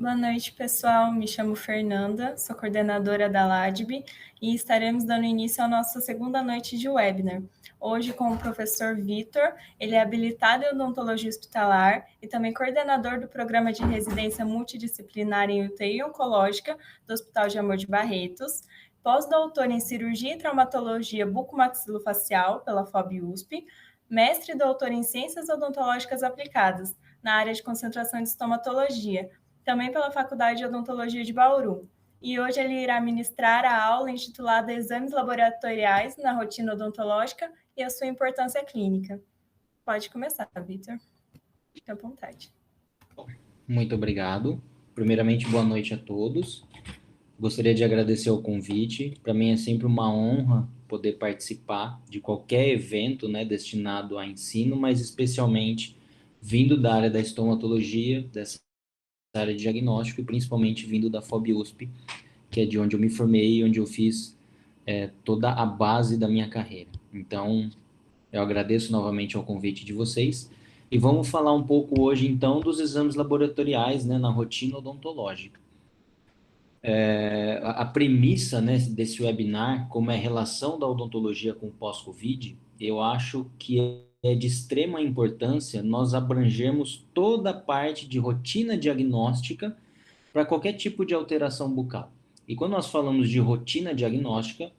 Boa noite, pessoal. Me chamo Fernanda, sou coordenadora da LADB e estaremos dando início à nossa segunda noite de webinar. Hoje com o professor Vitor, ele é habilitado em odontologia hospitalar e também coordenador do programa de residência multidisciplinar em UTI oncológica do Hospital de Amor de Barretos, pós-doutor em cirurgia e traumatologia bucomaxilofacial pela FOB-USP, mestre e doutor em ciências odontológicas aplicadas na área de concentração de estomatologia, também pela Faculdade de Odontologia de Bauru. E hoje ele irá ministrar a aula intitulada Exames Laboratoriais na Rotina Odontológica e a sua importância clínica. Pode começar, Vitor. Fique à vontade. Muito obrigado. Primeiramente, boa noite a todos. Gostaria de agradecer o convite. Para mim é sempre uma honra poder participar de qualquer evento, né, destinado a ensino, mas especialmente vindo da área da estomatologia, dessa área de diagnóstico e principalmente vindo da FOB-USP, que é de onde eu me formei e onde eu fiz toda a base da minha carreira. Então, eu agradeço novamente ao convite de vocês e vamos falar um pouco hoje, então, dos exames laboratoriais, né, na rotina odontológica. A premissa, né, desse webinar, como é a relação da odontologia com o pós-Covid, eu acho que é de extrema importância nós abrangermos toda a parte de rotina diagnóstica para qualquer tipo de alteração bucal. E quando nós falamos de rotina diagnóstica,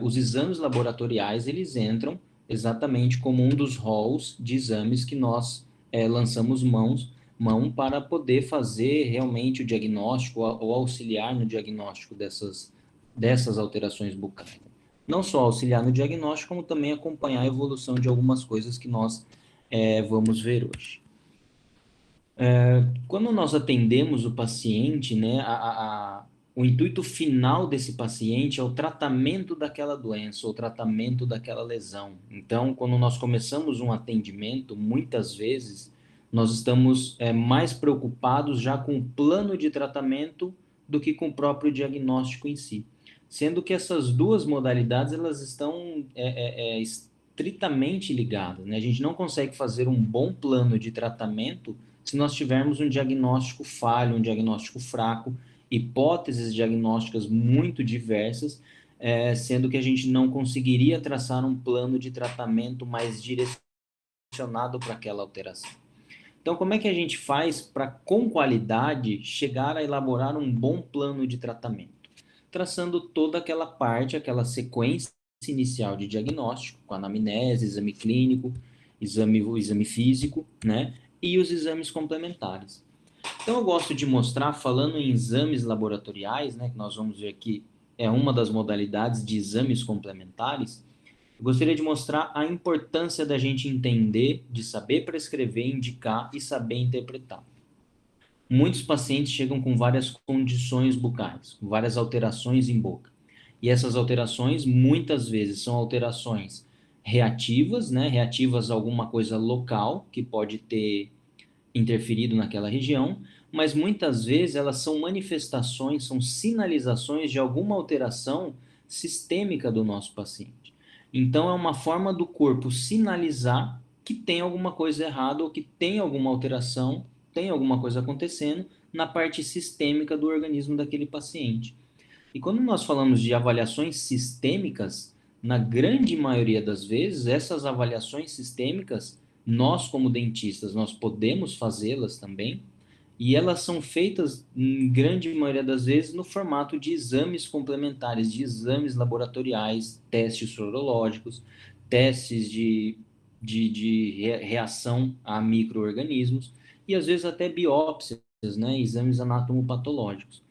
os exames laboratoriais, eles entram exatamente como um dos roles de exames que nós lançamos mão para poder fazer realmente o diagnóstico ou auxiliar no diagnóstico dessas alterações bucais. Não só auxiliar no diagnóstico, como também acompanhar a evolução de algumas coisas que nós vamos ver hoje. Quando nós atendemos o paciente, né, o intuito final desse paciente é o tratamento daquela doença, o tratamento daquela lesão. Então, quando nós começamos um atendimento, muitas vezes nós estamos mais preocupados já com o plano de tratamento do que com o próprio diagnóstico em si. Sendo que essas duas modalidades, elas estão estritamente ligadas, né? A gente não consegue fazer um bom plano de tratamento se nós tivermos um diagnóstico falho, um diagnóstico fraco, hipóteses diagnósticas muito diversas, sendo que a gente não conseguiria traçar um plano de tratamento mais direcionado para aquela alteração. Então, como é que a gente faz para, com qualidade, chegar a elaborar um bom plano de tratamento? Traçando toda aquela parte, aquela sequência inicial de diagnóstico, com anamnese, exame clínico, exame físico, né? E os exames complementares. Então, eu gosto de mostrar, falando em exames laboratoriais, né, que nós vamos ver aqui, é uma das modalidades de exames complementares, eu gostaria de mostrar a importância da gente entender, de saber prescrever, indicar e saber interpretar. Muitos pacientes chegam com várias condições bucais, com várias alterações em boca. E essas alterações, muitas vezes, são alterações reativas, né, reativas a alguma coisa local, que pode ter interferido naquela região, mas muitas vezes elas são manifestações, são sinalizações de alguma alteração sistêmica do nosso paciente. Então, é uma forma do corpo sinalizar que tem alguma coisa errada ou que tem alguma alteração, tem alguma coisa acontecendo na parte sistêmica do organismo daquele paciente. E quando nós falamos de avaliações sistêmicas, na grande maioria das vezes, essas avaliações sistêmicas, nós como dentistas, nós podemos fazê-las também, e elas são feitas, em grande maioria das vezes, no formato de exames complementares, de exames laboratoriais, testes sorológicos, testes de reação a micro-organismos, e às vezes até biópsias, né, exames anatomopatológicos.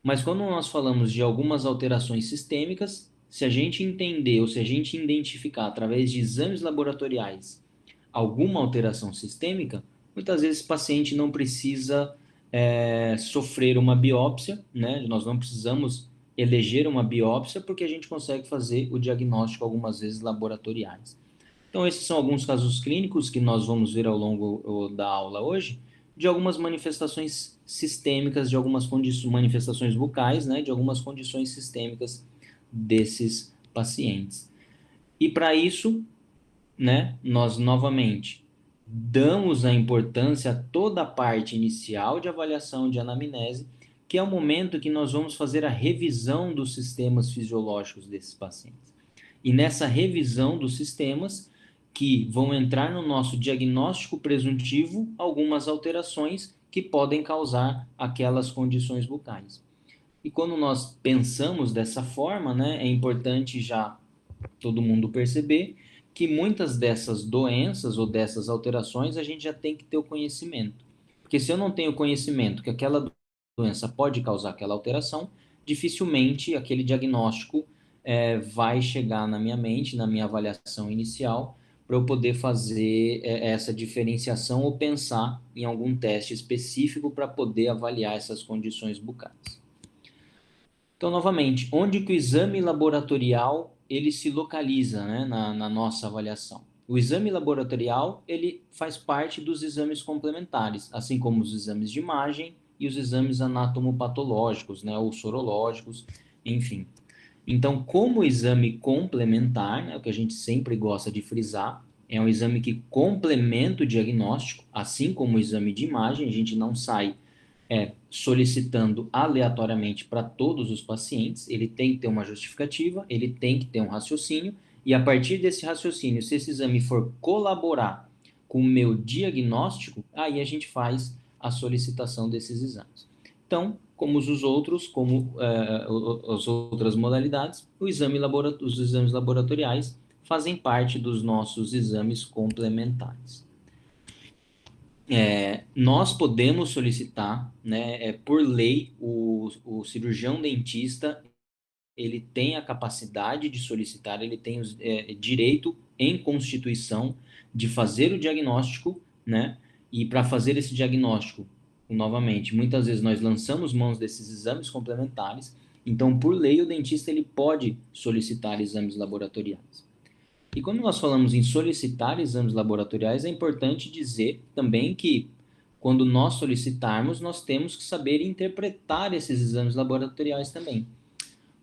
Mas quando nós falamos de algumas alterações sistêmicas, se a gente entender ou se a gente identificar através de exames laboratoriais alguma alteração sistêmica, muitas vezes o paciente não precisa sofrer uma biópsia, né? Nós não precisamos eleger uma biópsia porque a gente consegue fazer o diagnóstico algumas vezes laboratoriais. Então, esses são alguns casos clínicos que nós vamos ver ao longo da aula hoje, de algumas manifestações sistêmicas, de algumas manifestações bucais, né, de algumas condições sistêmicas desses pacientes. E para isso, né, nós novamente damos a importância a toda a parte inicial de avaliação de anamnese, que é o momento que nós vamos fazer a revisão dos sistemas fisiológicos desses pacientes. E nessa revisão dos sistemas, que vão entrar no nosso diagnóstico presuntivo algumas alterações que podem causar aquelas condições bucais. E quando nós pensamos dessa forma, né, é importante já todo mundo perceber que muitas dessas doenças ou dessas alterações a gente já tem que ter o conhecimento. Porque se eu não tenho conhecimento que aquela doença pode causar aquela alteração, dificilmente aquele diagnóstico vai chegar na minha mente, na minha avaliação inicial, para eu poder fazer essa diferenciação ou pensar em algum teste específico para poder avaliar essas condições bucais. Então, novamente, onde que o exame laboratorial ele se localiza, né, na nossa avaliação? O exame laboratorial ele faz parte dos exames complementares, assim como os exames de imagem e os exames anatomopatológicos, né, ou sorológicos, enfim. Então, como exame complementar, né, o que a gente sempre gosta de frisar, é um exame que complementa o diagnóstico, assim como o exame de imagem, a gente não sai solicitando aleatoriamente para todos os pacientes, ele tem que ter uma justificativa, ele tem que ter um raciocínio, e a partir desse raciocínio, se esse exame for colaborar com o meu diagnóstico, aí a gente faz a solicitação desses exames. Então, como os outros, como as outras modalidades, os exames laboratoriais fazem parte dos nossos exames complementares. Nós podemos solicitar, né, por lei, o cirurgião dentista, ele tem a capacidade de solicitar, ele tem direito em Constituição de fazer o diagnóstico, né, e para fazer esse diagnóstico, novamente, muitas vezes nós lançamos mãos desses exames complementares, então, por lei, o dentista ele pode solicitar exames laboratoriais. E quando nós falamos em solicitar exames laboratoriais, é importante dizer também que, quando nós solicitarmos, nós temos que saber interpretar esses exames laboratoriais também.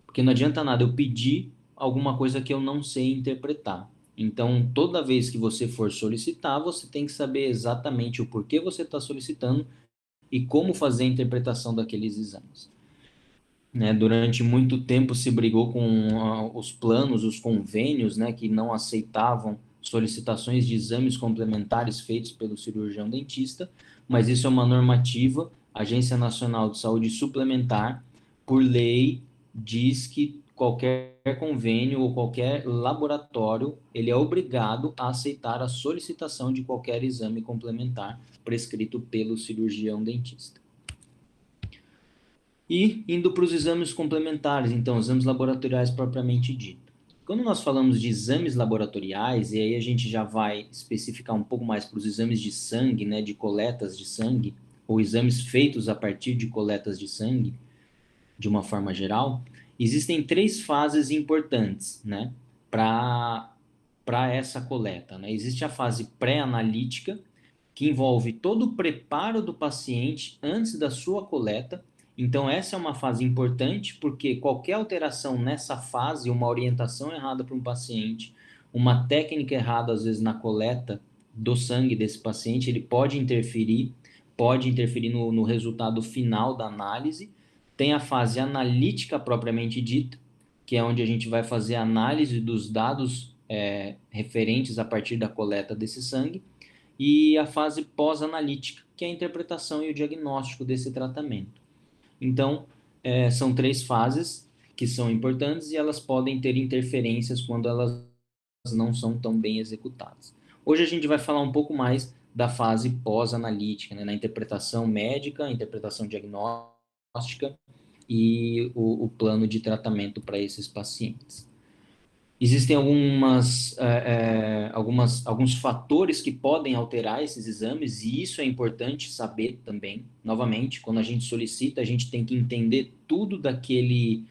Porque não adianta nada eu pedir alguma coisa que eu não sei interpretar. Então, toda vez que você for solicitar, você tem que saber exatamente o porquê você está solicitando e como fazer a interpretação daqueles exames. Né, durante muito tempo se brigou com os planos, os convênios, né, que não aceitavam solicitações de exames complementares feitos pelo cirurgião dentista, mas isso é uma normativa, a Agência Nacional de Saúde Suplementar, por lei, diz que qualquer convênio ou qualquer laboratório, ele é obrigado a aceitar a solicitação de qualquer exame complementar prescrito pelo cirurgião dentista. E indo para os exames complementares, então, exames laboratoriais propriamente dito. Quando nós falamos de exames laboratoriais, e aí a gente já vai especificar um pouco mais para os exames de sangue, né, de coletas de sangue, ou exames feitos a partir de coletas de sangue, de uma forma geral, existem 3 fases importantes, né, para essa coleta, né? Existe a fase pré-analítica, que envolve todo o preparo do paciente antes da sua coleta. Então, essa é uma fase importante, porque qualquer alteração nessa fase, uma orientação errada para um paciente, uma técnica errada, às vezes, na coleta do sangue desse paciente, ele pode interferir no resultado final da análise. Tem a fase analítica propriamente dita, que é onde a gente vai fazer a análise dos dados referentes a partir da coleta desse sangue, e a fase pós-analítica, que é a interpretação e o diagnóstico desse tratamento. Então, são 3 fases que são importantes e elas podem ter interferências quando elas não são tão bem executadas. Hoje a gente vai falar um pouco mais da fase pós-analítica, né, na interpretação médica, interpretação diagnóstica e o plano de tratamento para esses pacientes. Existem alguns fatores que podem alterar esses exames, e isso é importante saber também. Novamente, quando a gente solicita, a gente tem que entender tudo daquele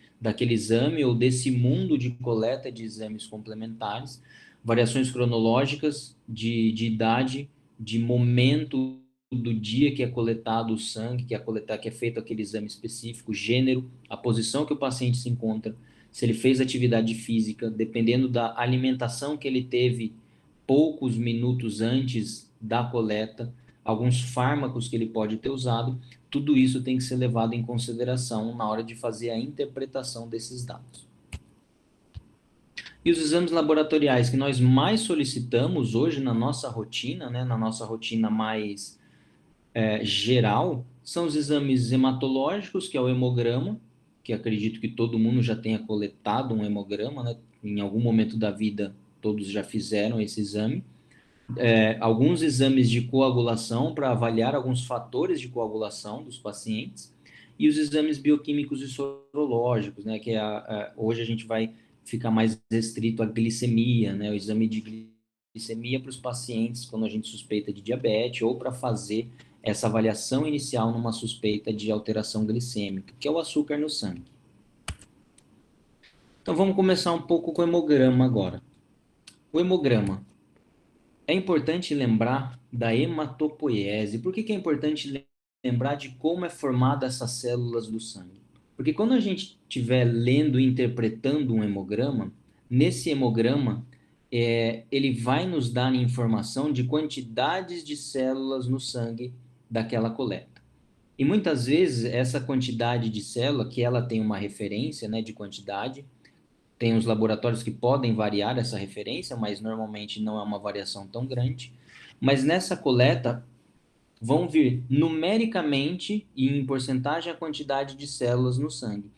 exame ou desse mundo de coleta de exames complementares, variações cronológicas de idade, de momento do dia que é coletado o sangue, que é feito aquele exame específico, gênero, a posição que o paciente se encontra, se ele fez atividade física, dependendo da alimentação que ele teve poucos minutos antes da coleta, alguns fármacos que ele pode ter usado, tudo isso tem que ser levado em consideração na hora de fazer a interpretação desses dados. E os exames laboratoriais que nós mais solicitamos hoje na nossa rotina, né, na nossa rotina mais geral, são os exames hematológicos, que é o hemograma, que acredito que todo mundo já tenha coletado um hemograma, né? Em algum momento da vida todos já fizeram esse exame. Alguns exames de coagulação para avaliar alguns fatores de coagulação dos pacientes e os exames bioquímicos e sorológicos, né? Que hoje a gente vai ficar mais restrito à glicemia, né? O exame de glicemia para os pacientes quando a gente suspeita de diabetes ou para fazer essa avaliação inicial numa suspeita de alteração glicêmica, que é o açúcar no sangue. Então vamos começar um pouco com o hemograma agora. O hemograma. É importante lembrar da hematopoiese. Por que é importante lembrar de como é formada essas células do sangue? Porque quando a gente estiver lendo e interpretando um hemograma, nesse hemograma, ele vai nos dar informação de quantidades de células no sangue daquela coleta. E muitas vezes essa quantidade de célula, que ela tem uma referência, né, de quantidade, tem os laboratórios que podem variar essa referência, mas normalmente não é uma variação tão grande. Mas nessa coleta vão vir numericamente e em porcentagem a quantidade de células no sangue.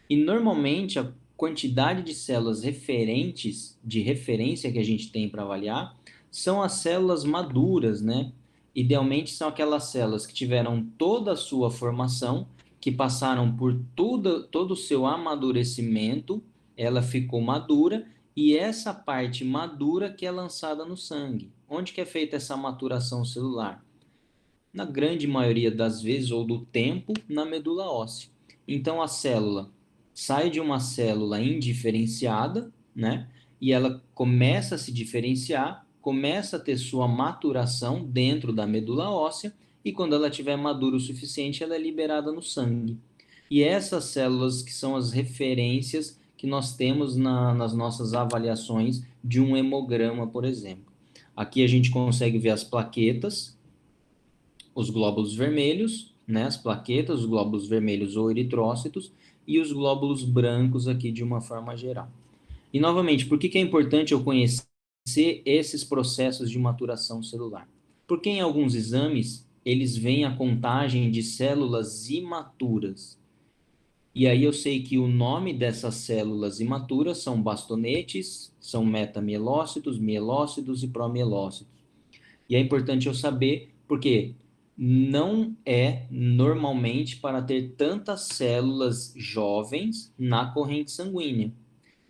E normalmente a quantidade de células referentes, de referência que a gente tem para avaliar, são as células maduras, né? Idealmente são aquelas células que tiveram toda a sua formação, que passaram por todo o seu amadurecimento, ela ficou madura, e essa parte madura que é lançada no sangue. Onde que é feita essa maturação celular? Na grande maioria das vezes, ou do tempo, na medula óssea. Então, a célula sai de uma célula indiferenciada, né? E ela começa a se diferenciar, começa a ter sua maturação dentro da medula óssea, e quando ela estiver madura o suficiente, ela é liberada no sangue. E essas células que são as referências que nós temos nas nossas avaliações de um hemograma, por exemplo. Aqui a gente consegue ver as plaquetas, os glóbulos vermelhos, né, as plaquetas, os glóbulos vermelhos ou eritrócitos, e os glóbulos brancos aqui de uma forma geral. E, novamente, por que é importante eu conhecer esses processos de maturação celular? Porque em alguns exames, eles veem a contagem de células imaturas. E aí eu sei que o nome dessas células imaturas são bastonetes, são metamielócitos, mielócitos e promielócitos. E é importante eu saber porque não é normalmente para ter tantas células jovens na corrente sanguínea.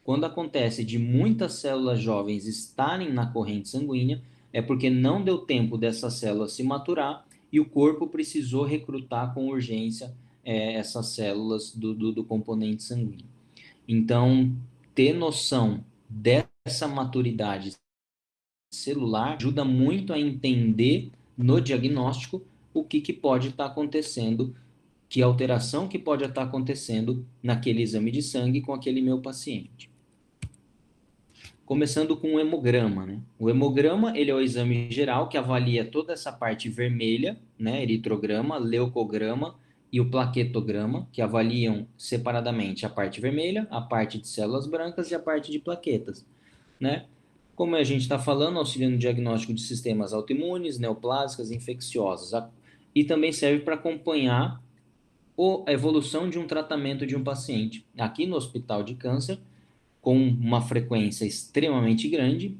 Quando acontece de muitas células jovens estarem na corrente sanguínea, é porque não deu tempo dessas células se maturar e o corpo precisou recrutar com urgência essas células do componente sanguíneo. Então, ter noção dessa maturidade celular ajuda muito a entender no diagnóstico o que pode estar acontecendo, que alteração que pode estar acontecendo naquele exame de sangue com aquele meu paciente. Começando com o hemograma, né? O hemograma, ele é o exame geral que avalia toda essa parte vermelha, né? Eritrograma, leucograma e o plaquetograma, que avaliam separadamente a parte vermelha, a parte de células brancas e a parte de plaquetas, né? Como a gente está falando, auxilia no diagnóstico de sistemas autoimunes, neoplásicas, infecciosas. E também serve para acompanhar a evolução de um tratamento de um paciente. Aqui no Hospital de Câncer, com uma frequência extremamente grande,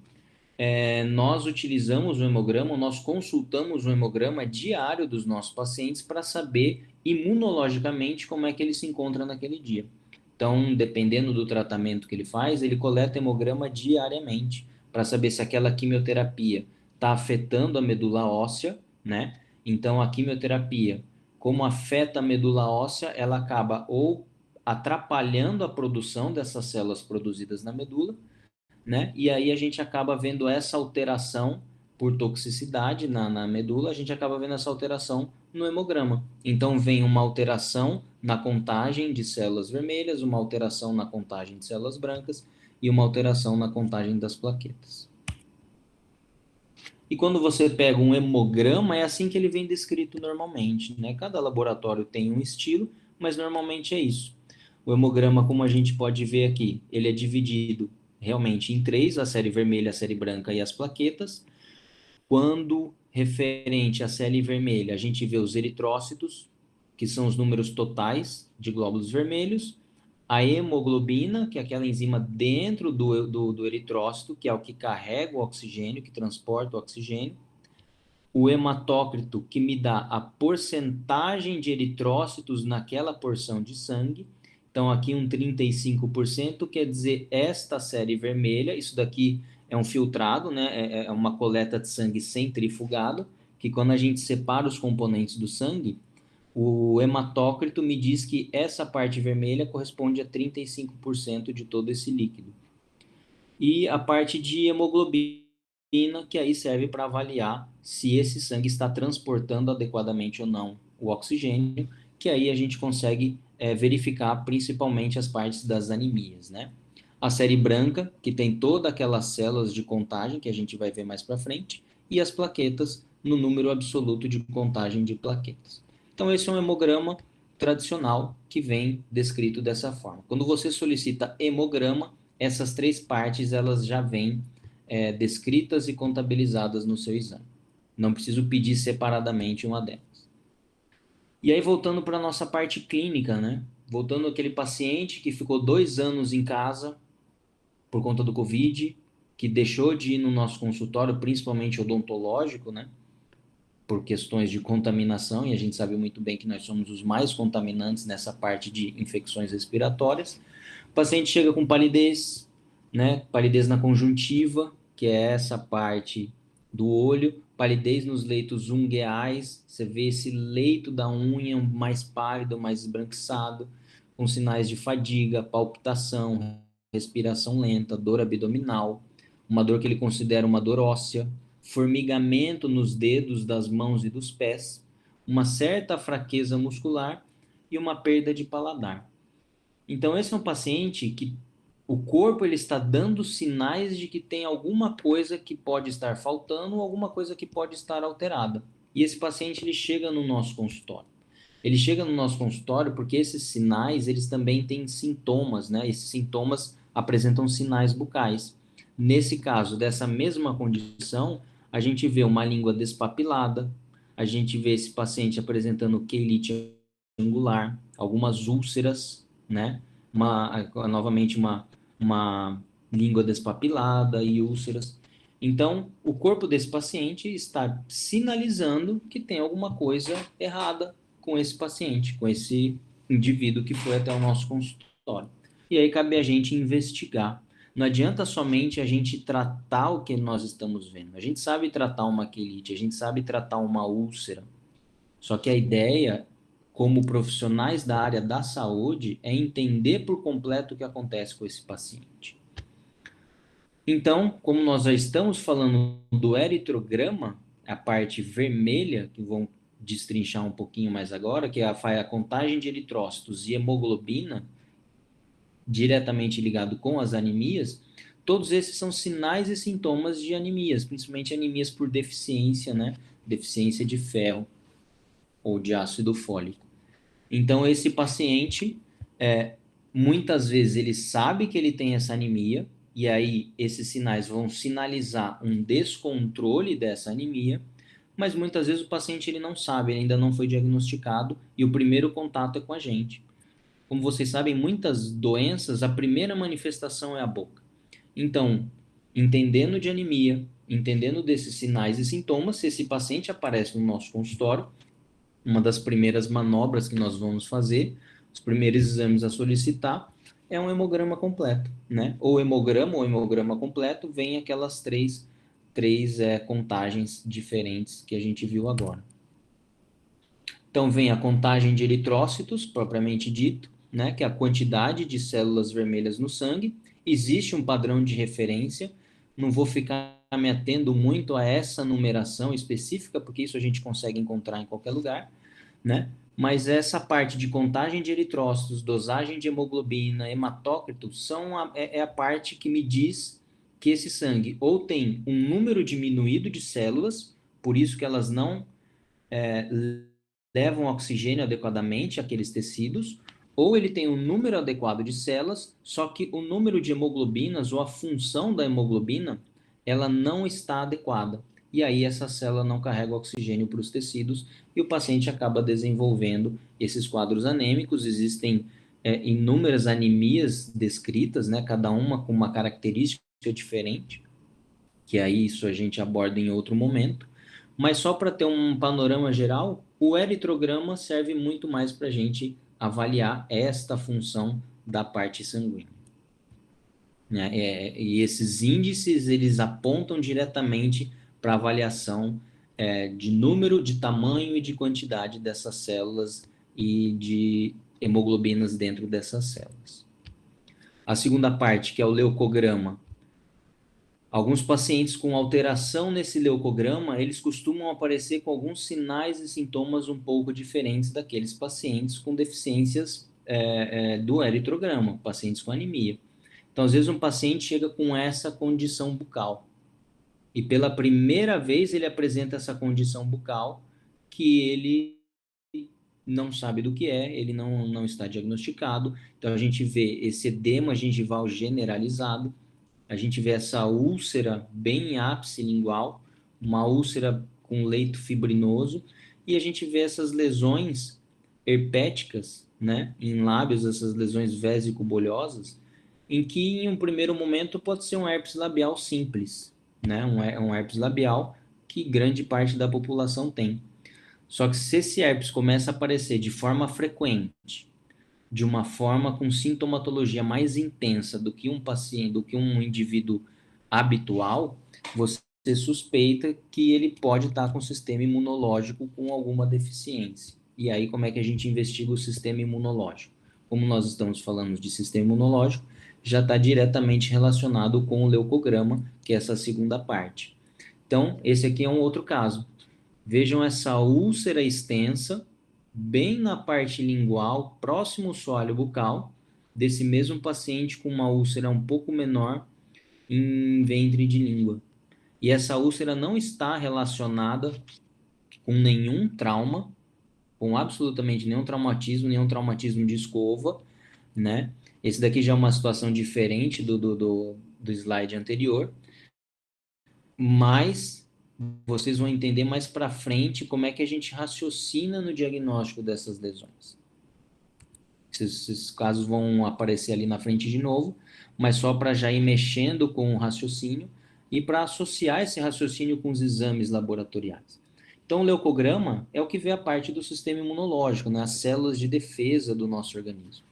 nós utilizamos o hemograma, nós consultamos o hemograma diário dos nossos pacientes para saber imunologicamente como é que ele se encontra naquele dia. Então, dependendo do tratamento que ele faz, ele coleta hemograma diariamente para saber se aquela quimioterapia está afetando a medula óssea, né? Então, a quimioterapia, como afeta a medula óssea, ela acaba ou atrapalhando a produção dessas células produzidas na medula, né? E aí a gente acaba vendo essa alteração por toxicidade na medula, a gente acaba vendo essa alteração no hemograma. Então, vem uma alteração na contagem de células vermelhas, uma alteração na contagem de células brancas e uma alteração na contagem das plaquetas. E quando você pega um hemograma, é assim que ele vem descrito normalmente, né? Cada laboratório tem um estilo, mas normalmente é isso. O hemograma, como a gente pode ver aqui, ele é dividido realmente em três: a série vermelha, a série branca e as plaquetas. Quando referente à série vermelha, a gente vê os eritrócitos, que são os números totais de glóbulos vermelhos, a hemoglobina, que é aquela enzima dentro do eritrócito, que é o que carrega o oxigênio, que transporta o oxigênio, o hematócrito, que me dá a porcentagem de eritrócitos naquela porção de sangue. Então, aqui um 35% quer dizer esta série vermelha. Isso daqui é um filtrado, né? É uma coleta de sangue centrifugado, que quando a gente separa os componentes do sangue, o hematócrito me diz que essa parte vermelha corresponde a 35% de todo esse líquido. E a parte de hemoglobina, que aí serve para avaliar se esse sangue está transportando adequadamente ou não o oxigênio, que aí a gente consegue verificar principalmente as partes das anemias, né? A série branca, que tem todas aquelas células de contagem, que a gente vai ver mais para frente, e as plaquetas no número absoluto de contagem de plaquetas. Então, esse é um hemograma tradicional que vem descrito dessa forma. Quando você solicita hemograma, essas três partes elas já vêm descritas e contabilizadas no seu exame. Não preciso pedir separadamente uma delas. E aí, voltando para a nossa parte clínica, né? Voltando àquele paciente que ficou 2 anos em casa por conta do Covid, que deixou de ir no nosso consultório, principalmente odontológico, né? Por questões de contaminação, e a gente sabe muito bem que nós somos os mais contaminantes nessa parte de infecções respiratórias. O paciente chega com palidez, né? Palidez na conjuntiva, que é essa parte do olho, palidez nos leitos ungueais, você vê esse leito da unha mais pálido, mais esbranquiçado, com sinais de fadiga, palpitação, respiração lenta, dor abdominal, uma dor que ele considera uma dor óssea, formigamento nos dedos das mãos e dos pés, uma certa fraqueza muscular e uma perda de paladar. Então, esse é um paciente que o corpo ele está dando sinais de que tem alguma coisa que pode estar faltando ou alguma coisa que pode estar alterada. E esse paciente ele chega no nosso consultório. Ele chega no nosso consultório porque esses sinais eles também têm sintomas, né? Esses sintomas apresentam sinais bucais. Nesse caso, dessa mesma condição, a gente vê uma língua despapilada, a gente vê esse paciente apresentando queilite angular, algumas úlceras, né? Novamente uma língua despapilada e úlceras. Então, o corpo desse paciente está sinalizando que tem alguma coisa errada com esse paciente, com esse indivíduo que foi até o nosso consultório. E aí cabe a gente investigar. Não adianta somente a gente tratar o que nós estamos vendo. A gente sabe tratar uma quelite, a gente sabe tratar uma úlcera. Só que a ideia, como profissionais da área da saúde, é entender por completo o que acontece com esse paciente. Então, como nós já estamos falando do eritrograma, a parte vermelha, que vão destrinchar um pouquinho mais agora, que é a contagem de eritrócitos e hemoglobina, diretamente ligado com as anemias, todos esses são sinais e sintomas de anemias, principalmente anemias por deficiência, né? Deficiência de ferro ou de ácido fólico. Então, esse paciente, muitas vezes, ele sabe que ele tem essa anemia, e aí esses sinais vão sinalizar um descontrole dessa anemia, mas muitas vezes o paciente ele não sabe, ele ainda não foi diagnosticado, e o primeiro contato é com a gente. Como vocês sabem, muitas doenças, a primeira manifestação é a boca. Então, entendendo de anemia, entendendo desses sinais e sintomas, se esse paciente aparece no nosso consultório, uma das primeiras manobras que nós vamos fazer, os primeiros exames a solicitar, é um hemograma completo, né? Ou hemograma completo, vem aquelas três contagens diferentes que a gente viu agora. Então, vem a contagem de eritrócitos, propriamente dito, né? Que é a quantidade de células vermelhas no sangue. Existe um padrão de referência, não vou ficar me atendo muito a essa numeração específica, porque isso a gente consegue encontrar em qualquer lugar, né? Mas essa parte de contagem de eritrócitos, dosagem de hemoglobina, hematócrito, é a parte que me diz que esse sangue ou tem um número diminuído de células, por isso que elas não levam oxigênio adequadamente àqueles tecidos, ou ele tem um número adequado de células, só que o número de hemoglobinas ou a função da hemoglobina, ela não está adequada. E aí essa célula não carrega oxigênio para os tecidos e o paciente acaba desenvolvendo esses quadros anêmicos. Existem inúmeras anemias descritas, né, cada uma com uma característica diferente, que aí isso a gente aborda em outro momento. Mas só para ter um panorama geral, o eritrograma serve muito mais para a gente avaliar esta função da parte sanguínea, né? E esses índices, eles apontam diretamente para a avaliação de número, de tamanho e de quantidade dessas células e de hemoglobinas dentro dessas células. A segunda parte, que é o leucograma. Alguns pacientes com alteração nesse leucograma, eles costumam aparecer com alguns sinais e sintomas um pouco diferentes daqueles pacientes com deficiências do eritrograma, pacientes com anemia. Então, às vezes, um paciente chega com essa condição bucal e pela primeira vez ele apresenta essa condição bucal que ele não sabe do que é, ele não está diagnosticado. Então, a gente vê esse edema gengival generalizado, a gente vê essa úlcera bem em ápice lingual, uma úlcera com leito fibrinoso, e a gente vê essas lesões herpéticas, né, em lábios, essas lesões vésico-bolhosas, em que em um primeiro momento pode ser um herpes labial simples, né, um herpes labial que grande parte da população tem. Só que se esse herpes começa a aparecer de forma frequente, de uma forma com sintomatologia mais intensa do que um paciente, do que um indivíduo habitual, você suspeita que ele pode estar com o sistema imunológico com alguma deficiência. E aí, como é que a gente investiga o sistema imunológico? Como nós estamos falando de sistema imunológico, já está diretamente relacionado com o leucograma, que é essa segunda parte. Então, esse aqui é um outro caso. Vejam essa úlcera extensa, bem na parte lingual, próximo ao soalho bucal, desse mesmo paciente com uma úlcera um pouco menor em ventre de língua. E essa úlcera não está relacionada com nenhum trauma, com absolutamente nenhum traumatismo de escova, né? Esse daqui já é uma situação diferente do slide anterior, mas vocês vão entender mais para frente como é que a gente raciocina no diagnóstico dessas lesões. Esses casos vão aparecer ali na frente de novo, mas só para já ir mexendo com o raciocínio e para associar esse raciocínio com os exames laboratoriais. Então, o leucograma é o que vê a parte do sistema imunológico, né? As células de defesa do nosso organismo.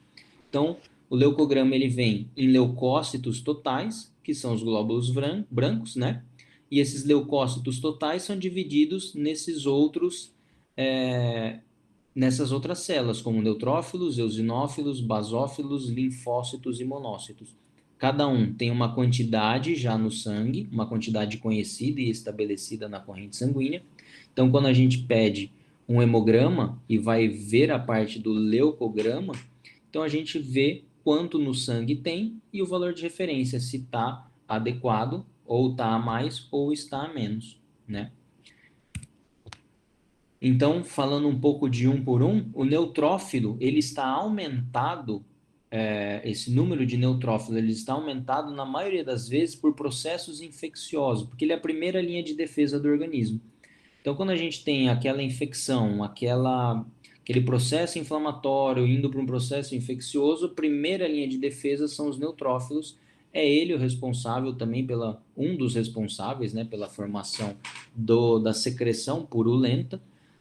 Então, o leucograma ele vem em leucócitos totais, que são os glóbulos brancos, né? E esses leucócitos totais são divididos nessas outras células, como neutrófilos, eosinófilos, basófilos, linfócitos e monócitos. Cada um tem uma quantidade já no sangue, uma quantidade conhecida e estabelecida na corrente sanguínea. Então, quando a gente pede um hemograma e vai ver a parte do leucograma, então a gente vê quanto no sangue tem e o valor de referência, se está adequado, ou está a mais, ou está a menos, né? Então, falando um pouco de um por um, o neutrófilo, ele está aumentado, esse número de neutrófilos, ele está aumentado na maioria das vezes por processos infecciosos, porque ele é a primeira linha de defesa do organismo. Então, quando a gente tem aquela infecção, aquele processo inflamatório indo para um processo infeccioso, a primeira linha de defesa são os neutrófilos. É ele o responsável também um dos responsáveis, né, pela formação da secreção purulenta,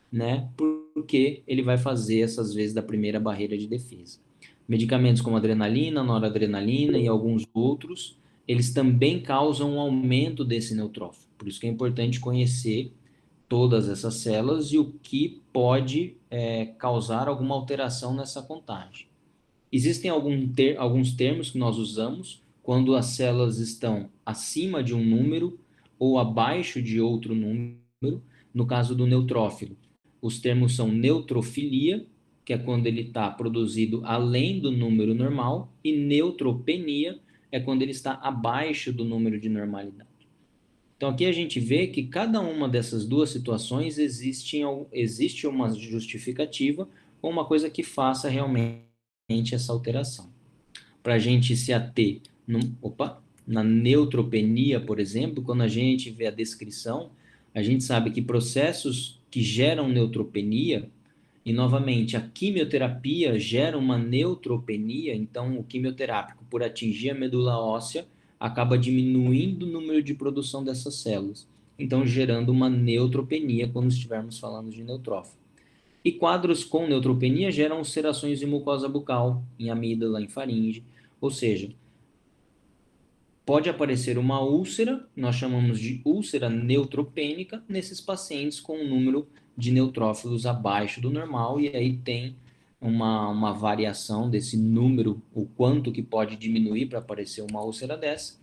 né, porque ele vai fazer essas vezes da primeira barreira de defesa. Medicamentos como adrenalina, noradrenalina e alguns outros, eles também causam um aumento desse neutrófilo. Por isso que é importante conhecer todas essas células e o que pode causar alguma alteração nessa contagem. Existem alguns termos que nós usamos quando as células estão acima de um número ou abaixo de outro número, no caso do neutrófilo. Os termos são neutrofilia, que é quando ele está produzido além do número normal, e neutropenia, é quando ele está abaixo do número de normalidade. Então, aqui a gente vê que cada uma dessas duas situações existe uma justificativa ou uma coisa que faça realmente essa alteração. Para a gente se ater na neutropenia, por exemplo, quando a gente vê a descrição, a gente sabe que processos que geram neutropenia, e novamente, a quimioterapia gera uma neutropenia, então o quimioterápico, por atingir a medula óssea, acaba diminuindo o número de produção dessas células, então gerando uma neutropenia quando estivermos falando de neutrófilo. E quadros com neutropenia geram ulcerações de mucosa bucal, em amígdala, em faringe, ou seja, pode aparecer uma úlcera, nós chamamos de úlcera neutropênica, nesses pacientes com um número de neutrófilos abaixo do normal, e aí tem uma variação desse número, o quanto que pode diminuir para aparecer uma úlcera dessa,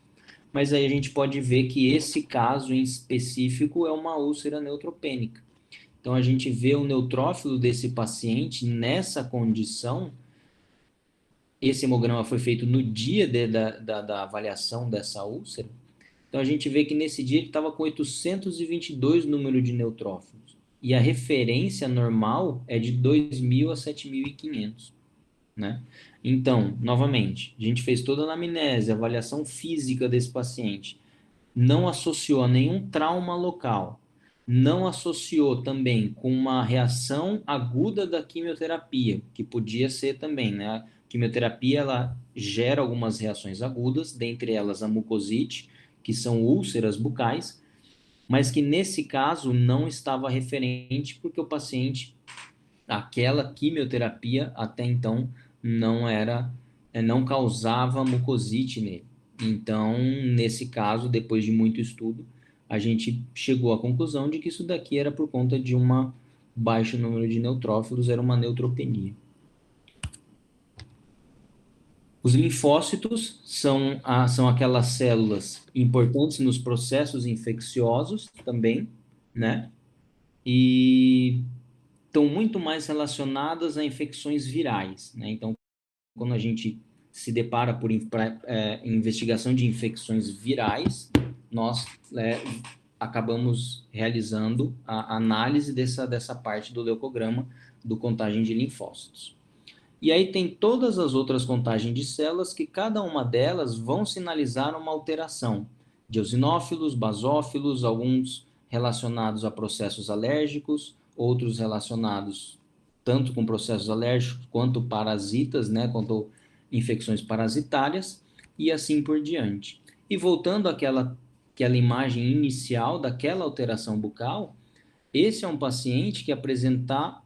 mas aí a gente pode ver que esse caso em específico é uma úlcera neutropênica. Então, a gente vê o neutrófilo desse paciente nessa condição. Esse hemograma foi feito no dia da avaliação dessa úlcera. Então, a gente vê que nesse dia ele estava com 822 número de neutrófilos. E a referência normal é de 2.000 a 7.500, né? Então, novamente, a gente fez toda a anamnese, avaliação física desse paciente. Não associou a nenhum trauma local, não associou também com uma reação aguda da quimioterapia, que podia ser também, né? A quimioterapia, ela gera algumas reações agudas, dentre elas a mucosite, que são úlceras bucais, mas que nesse caso não estava referente porque o paciente, aquela quimioterapia até então não causava mucosite nele. Então, nesse caso, depois de muito estudo, a gente chegou à conclusão de que isso daqui era por conta de um baixo número de neutrófilos, era uma neutropenia. Os linfócitos são aquelas células importantes nos processos infecciosos também, né? E estão muito mais relacionadas a infecções virais, né? Então, quando a gente se depara por investigação de infecções virais, nós acabamos realizando a análise dessa parte do leucograma do contagem de linfócitos. E aí tem todas as outras contagens de células que cada uma delas vão sinalizar uma alteração de eosinófilos, basófilos, alguns relacionados a processos alérgicos, outros relacionados tanto com processos alérgicos quanto parasitas, né, quanto infecções parasitárias, e assim por diante. E voltando àquela imagem inicial daquela alteração bucal, esse é um paciente que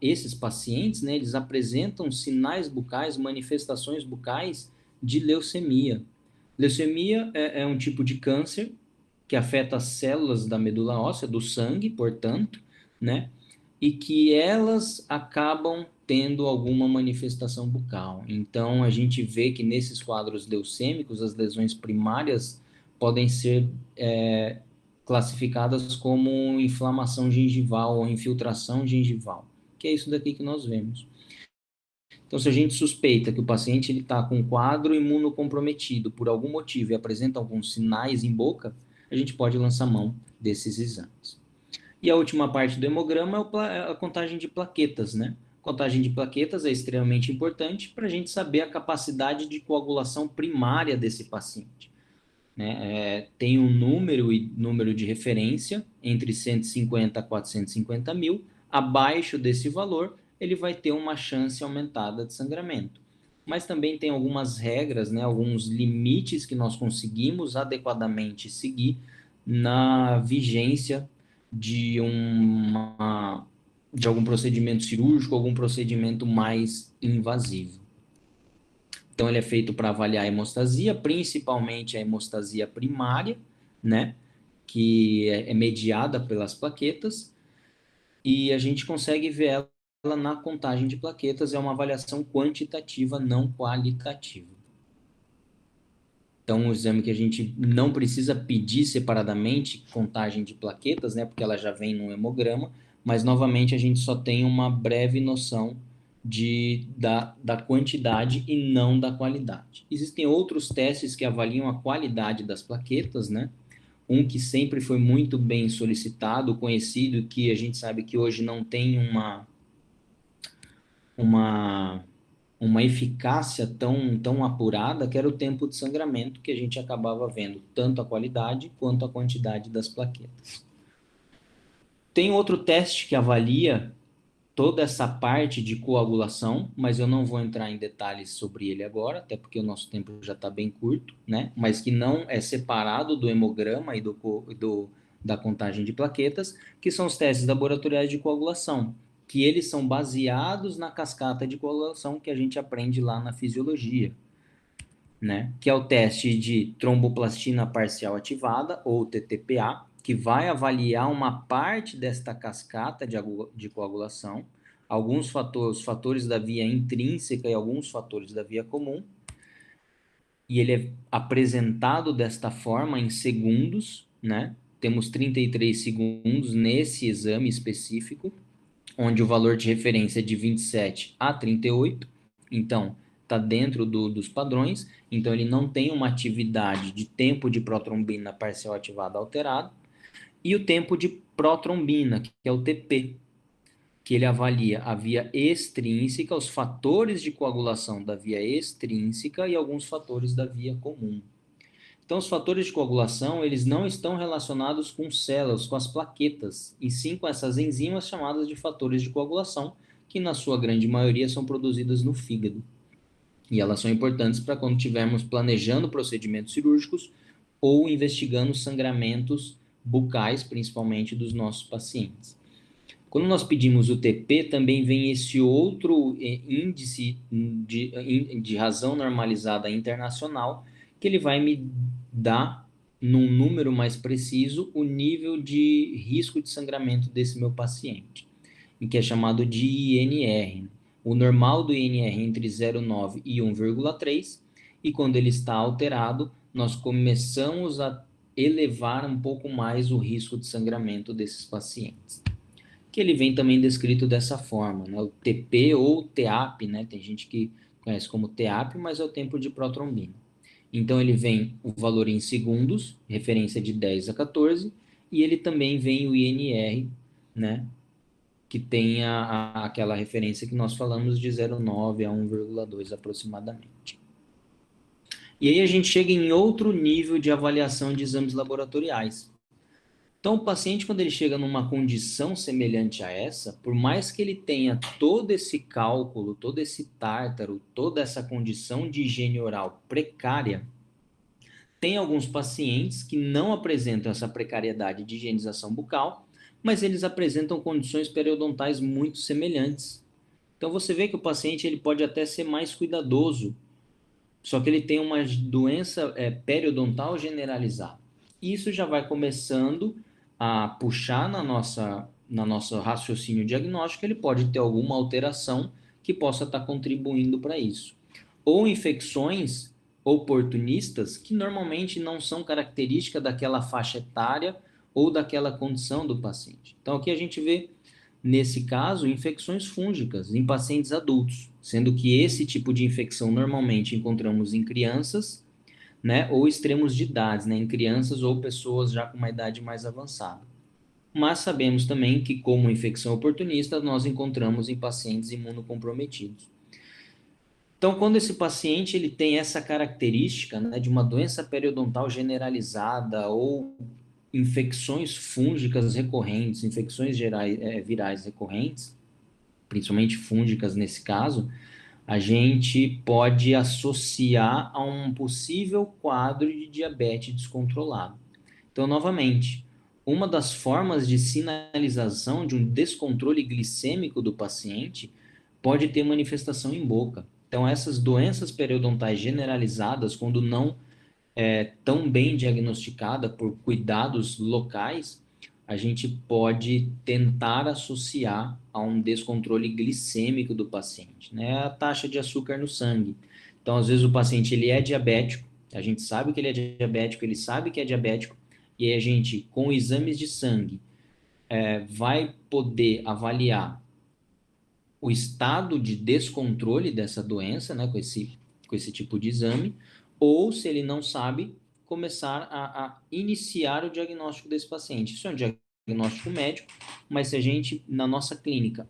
esses pacientes, né, eles apresentam sinais bucais, manifestações bucais de leucemia. Leucemia é um tipo de câncer que afeta as células da medula óssea, do sangue, portanto, né, e que elas acabam tendo alguma manifestação bucal. Então, a gente vê que nesses quadros leucêmicos, as lesões primárias podem ser classificadas como inflamação gengival ou infiltração gengival, que é isso daqui que nós vemos. Então, se a gente suspeita que o paciente está com um quadro imunocomprometido por algum motivo e apresenta alguns sinais em boca, a gente pode lançar mão desses exames. E a última parte do hemograma é a contagem de plaquetas, né? Contagem de plaquetas é extremamente importante para a gente saber a capacidade de coagulação primária desse paciente. Né? Tem um número de referência entre 150 a 450 mil. Abaixo desse valor, ele vai ter uma chance aumentada de sangramento. Mas também tem algumas regras, né? Alguns limites que nós conseguimos adequadamente seguir na vigência de algum procedimento cirúrgico, algum procedimento mais invasivo. Então, ele é feito para avaliar a hemostasia, principalmente a hemostasia primária, né, que é mediada pelas plaquetas, e a gente consegue ver ela na contagem de plaquetas, é uma avaliação quantitativa, não qualitativa. Então, um exame que a gente não precisa pedir separadamente, contagem de plaquetas, né, porque ela já vem no hemograma, mas, novamente, a gente só tem uma breve noção da quantidade e não da qualidade. Existem outros testes que avaliam a qualidade das plaquetas, né? Um que sempre foi muito bem solicitado, conhecido, que a gente sabe que hoje não tem uma, uma eficácia tão apurada, que era o tempo de sangramento, que a gente acabava vendo tanto a qualidade quanto a quantidade das plaquetas. Tem outro teste que avalia toda essa parte de coagulação, mas eu não vou entrar em detalhes sobre ele agora, até porque o nosso tempo já está bem curto, né? Mas que não é separado do hemograma e da contagem de plaquetas, que são os testes laboratoriais de coagulação, que eles são baseados na cascata de coagulação que a gente aprende lá na fisiologia, né? Que é o teste de tromboplastina parcial ativada, ou TTPA, que vai avaliar uma parte desta cascata de coagulação, alguns fatores, os fatores da via intrínseca e alguns fatores da via comum, e ele é apresentado desta forma em segundos, né? Temos 33 segundos nesse exame específico, onde o valor de referência é de 27 a 38, então está dentro dos padrões, então ele não tem uma atividade de tempo de protrombina parcial ativada alterado, e o tempo de protrombina, que é o TP, que ele avalia a via extrínseca, os fatores de coagulação da via extrínseca e alguns fatores da via comum. Então, os fatores de coagulação, eles não estão relacionados com células, com as plaquetas, e sim com essas enzimas chamadas de fatores de coagulação, que na sua grande maioria são produzidas no fígado. E elas são importantes para quando estivermos planejando procedimentos cirúrgicos ou investigando sangramentos bucais, principalmente dos nossos pacientes. Quando nós pedimos o TP, também vem esse outro índice de razão normalizada internacional, que ele vai me dar, num número mais preciso, o nível de risco de sangramento desse meu paciente, que é chamado de INR. O normal do INR é entre 0,9 e 1,3, e quando ele está alterado, nós começamos a elevar um pouco mais o risco de sangramento desses pacientes, que ele vem também descrito dessa forma, né? O TP ou TAP, né? Tem gente que conhece como TAP, mas é o tempo de protrombina. Então, ele vem o valor em segundos, referência de 10 a 14, e ele também vem o INR, né? Que tem aquela referência que nós falamos de 0,9 a 1,2 aproximadamente. E aí a gente chega em outro nível de avaliação de exames laboratoriais. Então, o paciente, quando ele chega numa condição semelhante a essa, por mais que ele tenha todo esse cálculo, todo esse tártaro, toda essa condição de higiene oral precária, tem alguns pacientes que não apresentam essa precariedade de higienização bucal, mas eles apresentam condições periodontais muito semelhantes. Então, você vê que o paciente ele pode até ser mais cuidadoso, só que ele tem uma doença periodontal generalizada. Isso já vai começando a puxar na nosso raciocínio diagnóstico, ele pode ter alguma alteração que possa estar contribuindo para isso. Ou infecções oportunistas que normalmente não são características daquela faixa etária ou daquela condição do paciente. Então, aqui a gente vê, nesse caso, infecções fúngicas em pacientes adultos, sendo que esse tipo de infecção normalmente encontramos em crianças, né, ou extremos de idades, né, em crianças ou pessoas já com uma idade mais avançada. Mas sabemos também que, como infecção oportunista, nós encontramos em pacientes imunocomprometidos. Então, quando esse paciente ele tem essa característica, né, de uma doença periodontal generalizada ou infecções fúngicas recorrentes, infecções virais recorrentes, principalmente fúngicas nesse caso, a gente pode associar a um possível quadro de diabetes descontrolado. Então, novamente, uma das formas de sinalização de um descontrole glicêmico do paciente pode ter manifestação em boca. Então, essas doenças periodontais generalizadas, quando não tão bem diagnosticada por cuidados locais, a gente pode tentar associar a um descontrole glicêmico do paciente, né? A taxa de açúcar no sangue. Então, às vezes o paciente ele é diabético, a gente sabe que ele é diabético, ele sabe que é diabético, e aí a gente, com exames de sangue, vai poder avaliar o estado de descontrole dessa doença, né, com esse tipo de exame, ou, se ele não sabe, começar a iniciar o diagnóstico desse paciente. Isso é um diagnóstico médico, mas se a gente, na nossa clínica,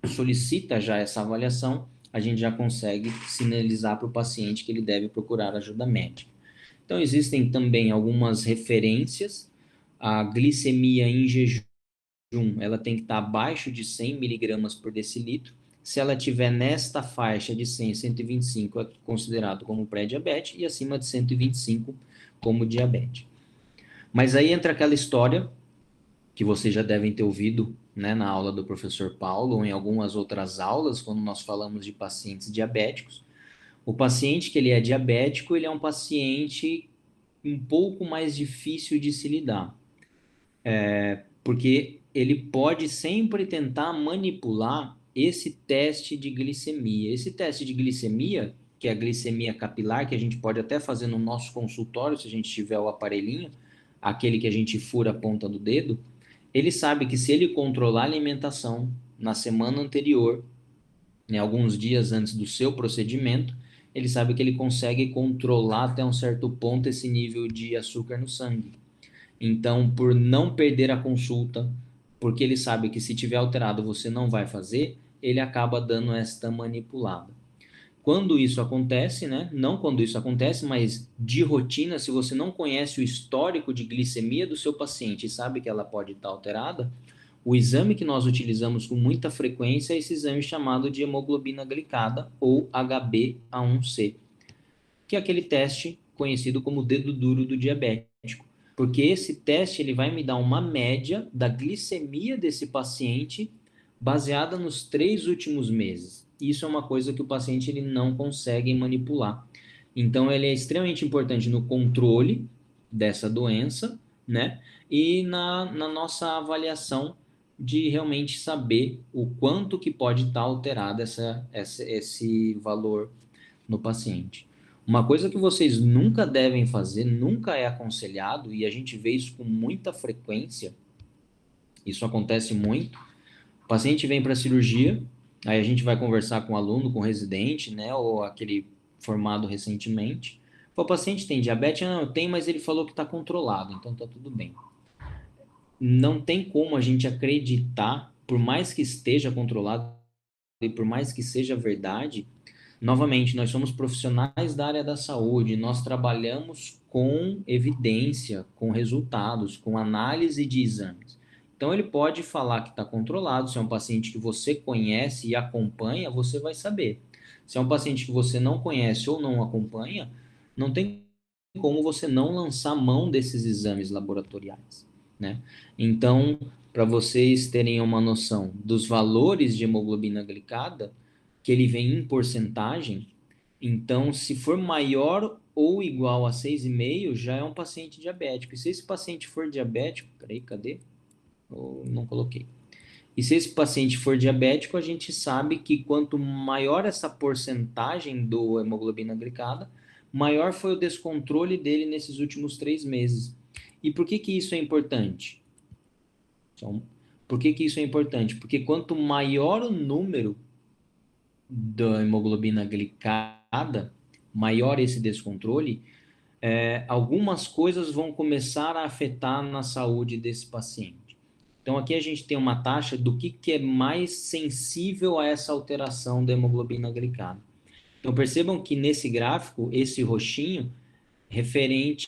solicita já essa avaliação, a gente já consegue sinalizar para o paciente que ele deve procurar ajuda médica. Então, existem também algumas referências. A glicemia em jejum, ela tem que estar abaixo de 100 miligramas por decilitro. Se ela estiver nesta faixa de 100 a 125, é considerado como pré-diabetes, e acima de 125 como diabetes. Mas aí entra aquela história que vocês já devem ter ouvido, né, na aula do professor Paulo, ou em algumas outras aulas, quando nós falamos de pacientes diabéticos. O paciente que ele é diabético, ele é um paciente um pouco mais difícil de se lidar, porque ele pode sempre tentar manipular esse teste de glicemia. Esse teste de glicemia, que é a glicemia capilar, que a gente pode até fazer no nosso consultório, se a gente tiver o aparelhinho, aquele que a gente fura a ponta do dedo, ele sabe que se ele controlar a alimentação na semana anterior, né, alguns dias antes do seu procedimento, ele sabe que ele consegue controlar até um certo ponto esse nível de açúcar no sangue. Então, por não perder a consulta, porque ele sabe que se tiver alterado você não vai fazer, ele acaba dando esta manipulada. Quando isso acontece, né? Não quando isso acontece, mas de rotina, se você não conhece o histórico de glicemia do seu paciente e sabe que ela pode estar alterada, o exame que nós utilizamos com muita frequência é esse exame chamado de hemoglobina glicada, ou HbA1c, que é aquele teste conhecido como dedo duro do diabético, porque esse teste ele vai me dar uma média da glicemia desse paciente baseada nos 3 últimos meses. Isso é uma coisa que o paciente ele não consegue manipular. Então, ele é extremamente importante no controle dessa doença, né? E na nossa avaliação de realmente saber o quanto que pode estar alterado esse valor no paciente. Uma coisa que vocês nunca devem fazer, nunca é aconselhado, e a gente vê isso com muita frequência, isso acontece muito. O paciente vem para a cirurgia, aí a gente vai conversar com o aluno, com o residente, né, ou aquele formado recentemente. O paciente tem diabetes? Não, tem, mas ele falou que está controlado, então está tudo bem. Não tem como a gente acreditar, por mais que esteja controlado e por mais que seja verdade. Novamente, nós somos profissionais da área da saúde, nós trabalhamos com evidência, com resultados, com análise de exames. Então, ele pode falar que está controlado, se é um paciente que você conhece e acompanha, você vai saber. Se é um paciente que você não conhece ou não acompanha, não tem como você não lançar mão desses exames laboratoriais, né? Então, para vocês terem uma noção dos valores de hemoglobina glicada, que ele vem em porcentagem, então, se for maior ou igual a 6,5, já é um paciente diabético. E se esse paciente for diabético, peraí, cadê? Eu não coloquei. E se esse paciente for diabético, a gente sabe que quanto maior essa porcentagem do hemoglobina glicada, maior foi o descontrole dele nesses últimos 3 meses. E por que que isso é importante? Então, por que que isso é importante? Porque quanto maior o número da hemoglobina glicada, maior esse descontrole, algumas coisas vão começar a afetar na saúde desse paciente. Então, aqui a gente tem uma taxa do que é mais sensível a essa alteração da hemoglobina glicada. Então, percebam que nesse gráfico, esse roxinho, referente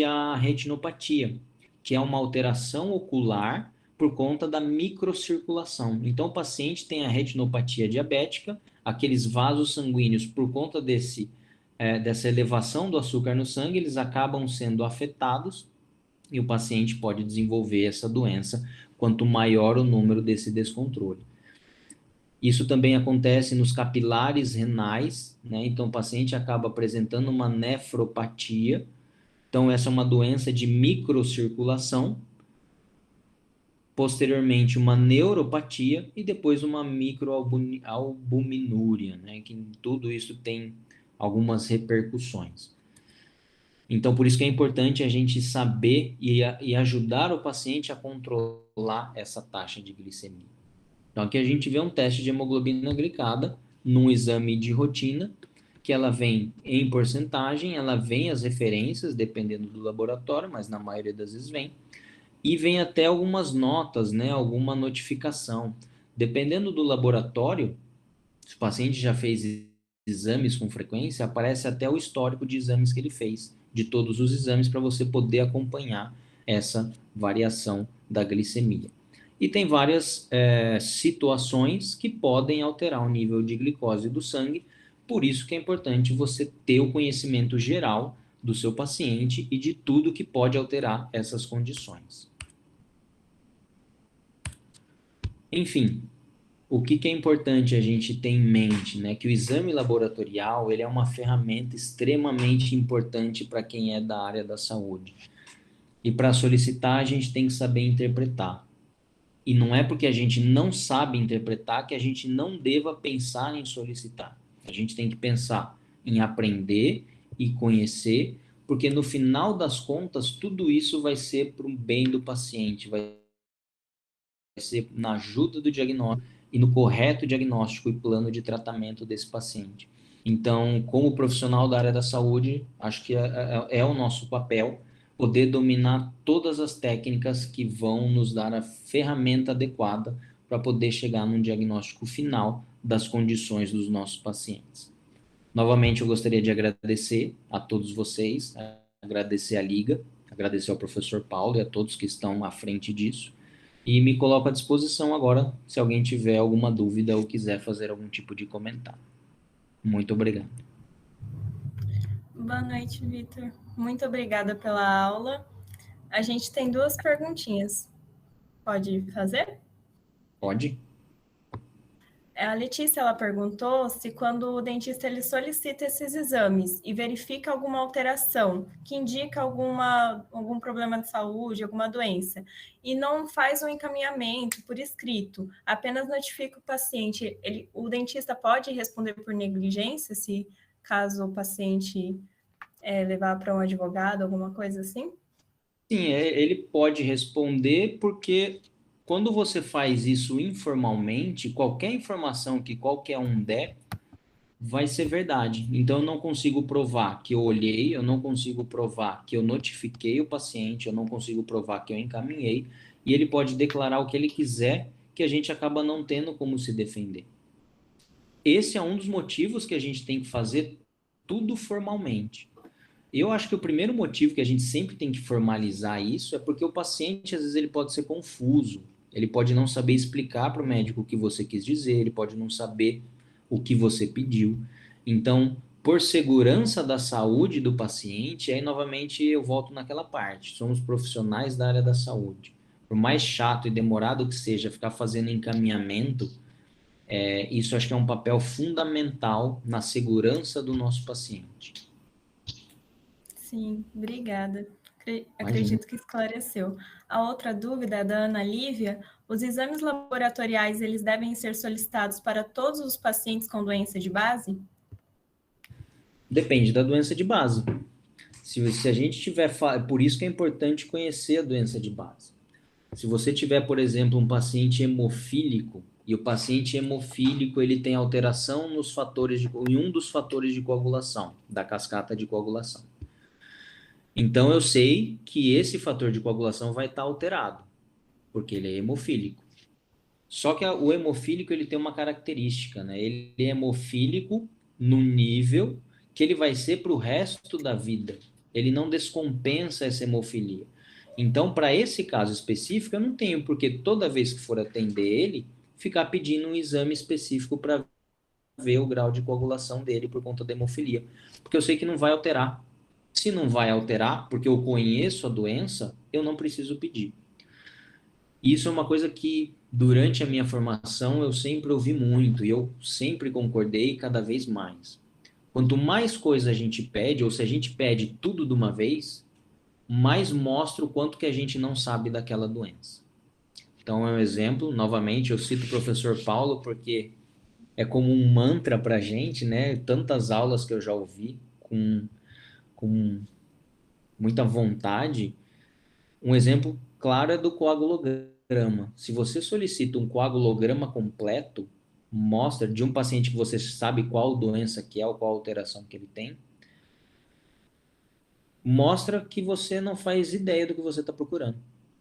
à retinopatia, que é uma alteração ocular por conta da microcirculação. Então, o paciente tem a retinopatia diabética, aqueles vasos sanguíneos, por conta dessa elevação do açúcar no sangue, eles acabam sendo afetados e o paciente pode desenvolver essa doença quanto maior o número desse descontrole. Isso também acontece nos capilares renais, né? Então, o paciente acaba apresentando uma nefropatia. Então, essa é uma doença de microcirculação, posteriormente uma neuropatia e depois uma microalbuminúria, né? Que tudo isso tem algumas repercussões. Então, por isso que é importante a gente saber e ajudar o paciente a controlar essa taxa de glicemia. Então, aqui a gente vê um teste de hemoglobina glicada num exame de rotina, que ela vem em porcentagem, ela vem as referências, dependendo do laboratório, mas na maioria das vezes vem, e vem até algumas notas, né, alguma notificação. Dependendo do laboratório, se o paciente já fez exames com frequência, aparece até o histórico de exames que ele fez, de todos os exames, para você poder acompanhar essa variação da glicemia. E tem várias situações que podem alterar o nível de glicose do sangue, por isso que é importante você ter o conhecimento geral do seu paciente e de tudo que pode alterar essas condições. Enfim, o que é importante a gente ter em mente, né? Que o exame laboratorial, ele é uma ferramenta extremamente importante para quem é da área da saúde. E para solicitar, a gente tem que saber interpretar. E não é porque a gente não sabe interpretar que a gente não deva pensar em solicitar. A gente tem que pensar em aprender e conhecer, porque no final das contas, tudo isso vai ser para o bem do paciente, vai ser na ajuda do diagnóstico e no correto diagnóstico e plano de tratamento desse paciente. Então, como profissional da área da saúde, acho que é o nosso papel poder dominar todas as técnicas que vão nos dar a ferramenta adequada para poder chegar num diagnóstico final das condições dos nossos pacientes. Novamente, eu gostaria de agradecer a todos vocês, agradecer a Liga, agradecer ao professor Paulo e a todos que estão à frente disso. E me coloco à disposição agora, se alguém tiver alguma dúvida ou quiser fazer algum tipo de comentário. Muito obrigado. Boa noite, Vitor. Muito obrigada pela aula. A gente tem duas perguntinhas. Pode fazer? Pode? A Letícia, ela perguntou se quando o dentista ele solicita esses exames e verifica alguma alteração que indica algum problema de saúde, alguma doença, e não faz um encaminhamento por escrito, apenas notifica o paciente, o dentista pode responder por negligência, se caso o paciente levar para um advogado, alguma coisa assim? Sim, ele pode responder porque quando você faz isso informalmente, qualquer informação que qualquer um der, vai ser verdade. Então, eu não consigo provar que eu olhei, eu não consigo provar que eu notifiquei o paciente, eu não consigo provar que eu encaminhei, e ele pode declarar o que ele quiser, que a gente acaba não tendo como se defender. Esse é um dos motivos que a gente tem que fazer tudo formalmente. Eu acho que o primeiro motivo que a gente sempre tem que formalizar isso é porque o paciente, às vezes, ele pode ser confuso, ele pode não saber explicar para o médico o que você quis dizer, ele pode não saber o que você pediu. Então, por segurança da saúde do paciente, aí novamente eu volto naquela parte. Somos profissionais da área da saúde. Por mais chato e demorado que seja ficar fazendo encaminhamento, isso acho que é um papel fundamental na segurança do nosso paciente. Sim, obrigada. Imagina. Acredito que esclareceu. A outra dúvida é da Ana Lívia: os exames laboratoriais eles devem ser solicitados para todos os pacientes com doença de base? Depende da doença de base. Se a gente tiver. Por isso que é importante conhecer a doença de base. Se você tiver, por exemplo, um paciente hemofílico, e o paciente hemofílico ele tem alteração nos fatores em um dos fatores de coagulação, da cascata de coagulação. Então, eu sei que esse fator de coagulação vai estar alterado, porque ele é hemofílico. Só que o hemofílico ele tem uma característica, né? Ele é hemofílico no nível que ele vai ser para o resto da vida. Ele não descompensa essa hemofilia. Então, para esse caso específico, eu não tenho porque toda vez que for atender ele, ficar pedindo um exame específico para ver o grau de coagulação dele por conta da hemofilia. Porque eu sei que não vai alterar. Se não vai alterar, porque eu conheço a doença, eu não preciso pedir. Isso é uma coisa que, durante a minha formação, eu sempre ouvi muito e eu sempre concordei cada vez mais. Quanto mais coisa a gente pede, ou se a gente pede tudo de uma vez, mais mostra o quanto que a gente não sabe daquela doença. Então, é um exemplo, novamente, eu cito o professor Paulo porque é como um mantra para a gente, né? Tantas aulas que eu já ouvi com muita vontade. Um exemplo claro é do coagulograma. Se você solicita um coagulograma completo, mostra de um paciente que você sabe qual doença que é ou qual alteração que ele tem, mostra que você não faz ideia do que você está procurando.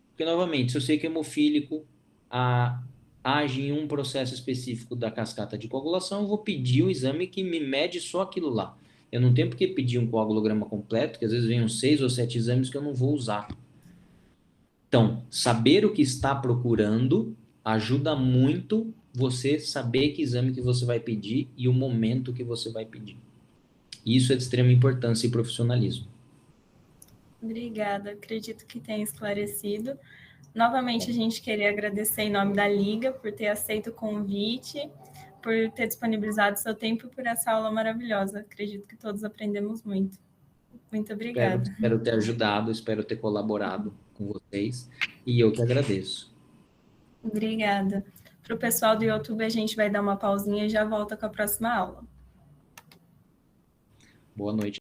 Porque, novamente, se eu sei que hemofílico age em um processo específico da cascata de coagulação, eu vou pedir o exame que me mede só aquilo lá. Eu não tenho por que pedir um coagulograma completo, que às vezes vem uns 6 ou 7 exames que eu não vou usar. Então, saber o que está procurando ajuda muito você saber que exame que você vai pedir e o momento que você vai pedir. Isso é de extrema importância e profissionalismo. Obrigada, acredito que tenha esclarecido. Novamente, a gente queria agradecer em nome da Liga por ter aceito o convite, por ter disponibilizado seu tempo e por essa aula maravilhosa. Acredito que todos aprendemos muito. Muito obrigada. Espero ter ajudado, espero ter colaborado com vocês e eu que agradeço. Obrigada. Para o pessoal do YouTube, a gente vai dar uma pausinha e já volta com a próxima aula. Boa noite.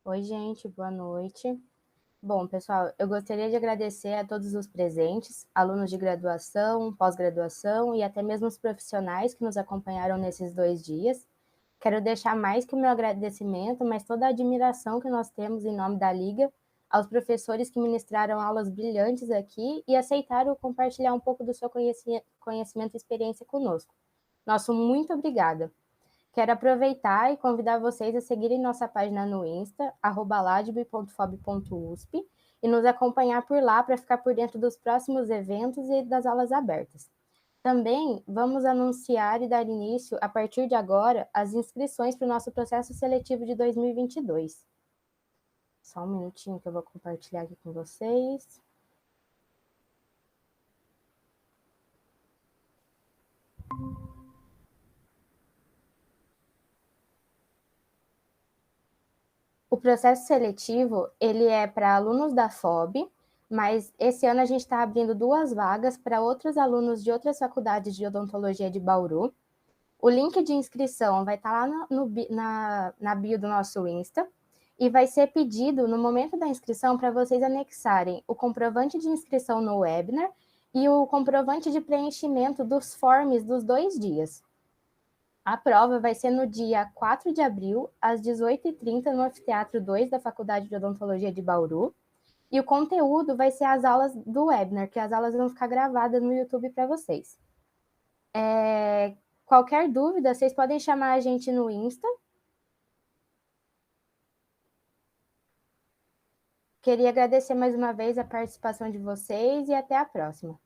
Oi, gente, boa noite. Bom, pessoal, eu gostaria de agradecer a todos os presentes, alunos de graduação, pós-graduação e até mesmo os profissionais que nos acompanharam nesses 2 dias. Quero deixar mais que o meu agradecimento, mas toda a admiração que nós temos em nome da Liga, aos professores que ministraram aulas brilhantes aqui e aceitaram compartilhar um pouco do seu conhecimento e experiência conosco. Nosso muito obrigada. Quero aproveitar e convidar vocês a seguirem nossa página no Insta, @ladb.fob.usp, e nos acompanhar por lá para ficar por dentro dos próximos eventos e das aulas abertas. Também vamos anunciar e dar início, a partir de agora, as inscrições para o nosso processo seletivo de 2022. Só um minutinho que eu vou compartilhar aqui com vocês. O processo seletivo, ele é para alunos da FOB, mas esse ano a gente está abrindo 2 vagas para outros alunos de outras faculdades de odontologia de Bauru. O link de inscrição vai estar lá na bio do nosso Insta e vai ser pedido no momento da inscrição para vocês anexarem o comprovante de inscrição no webinar e o comprovante de preenchimento dos forms dos 2 dias. A prova vai ser no dia 4 de abril, às 18h30, no Anfiteatro 2 da Faculdade de Odontologia de Bauru. E o conteúdo vai ser as aulas do webinar, que as aulas vão ficar gravadas no YouTube para vocês. Qualquer dúvida, vocês podem chamar a gente no Insta. Queria agradecer mais uma vez a participação de vocês e até a próxima.